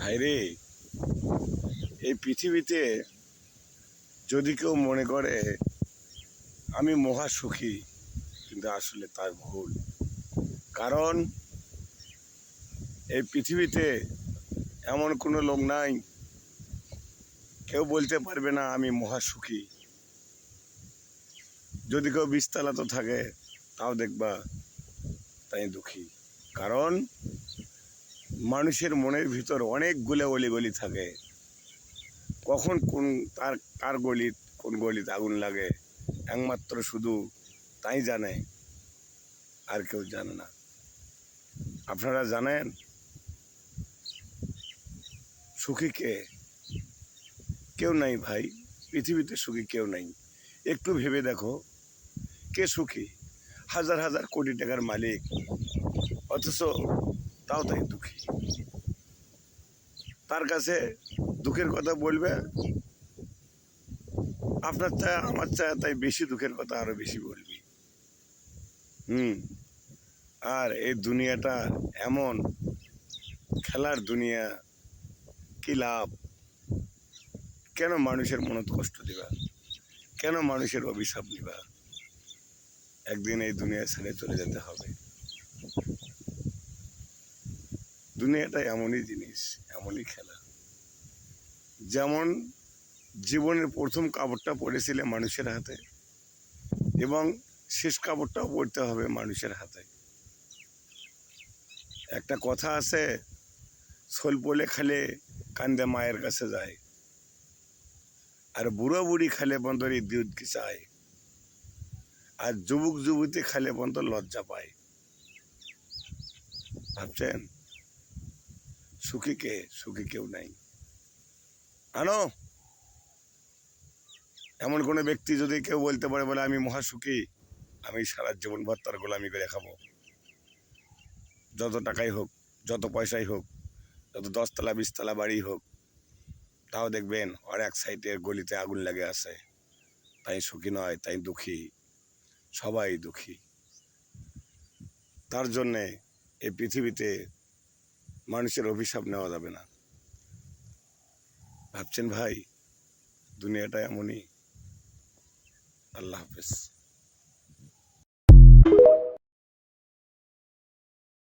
ভাইরে, এই পৃথিবীতে যদি কেউ মনে করে আমি মহা সুখী, কিন্তু আসলে তার ভুল। কারণ এই পৃথিবীতে এমন কোনো লোক নাই, কেউ বলতে পারবে না আমি মহা সুখী। যদি কেউ 20 তলাতে থাকে তাও দেখবা তাই দুঃখী। কারণ মানুষের মনের ভিতর অনেকগুলো অলিগলি থাকে। কখন কার কোন গলিতে আগুন লাগে একমাত্র শুধু তাই জানে, আর কেউ জানে না। আপনারা জানেন সুখী কে? কেউ নাই ভাই, পৃথিবীতে সুখী কেউ নাই। একটু ভেবে দেখো, কে সুখী? হাজার হাজার কোটি টাকার মালিক, অথচ তাও তাই দুঃখী। তার কাছে দুঃখের কথা বলবে, আপনার চায় আমার চায় তাই বেশি দুঃখের কথা আরো বেশি বলবি। আর এই দুনিয়াটা এমন খেলার দুনিয়া, কি লাভ? কেন মানুষের মনত কষ্ট দিবা? কেন মানুষের অভিশাপ নিবা? একদিন এই দুনিয়া ছেড়ে চলে যেতে হবে। দুনিয়াটা এমনই জিনিস, এমনই খেলা। যেমন জীবনের প্রথম কাপড়টা পড়েছিলে মানুষের হাতে, এবং শেষ কাপড়টাও পড়তে হবে মানুষের হাতে। একটা কথা আছে, ছোল পড়লে খালে কান্দে মায়ের কাছে যায়, আর বুড়ো বুড়ি খালে বন্ধর দুধ চায়, আর যুবক যুবতী খালে বন্ধ লজ্জা পায়। ভাবছেন সুখী কে? সুখী কেউ নাই। আনো এমন কোনো ব্যক্তি যদি কেউ বলতে পারে বলে আমি মহাসুখী, আমি সারা জীবন ভর তার গোলামি করে খাবো। যত টাকাই হোক, যত পয়সাই হোক, যত 10 তলা 20 তলা বাড়ি হোক, তাও দেখবেন আর এক সাইডের গলিতে আগুন লেগে আছে। তাই সুখী নয়, তাই দুঃখী। সবাই দুঃখী। তার জন্যে এই পৃথিবীতে মানুষের অভিশাপ নেওয়া যাবে না। ভাবছেন ভাই, দুনিয়াটা এমনই। আল্লাহ হাফেজ।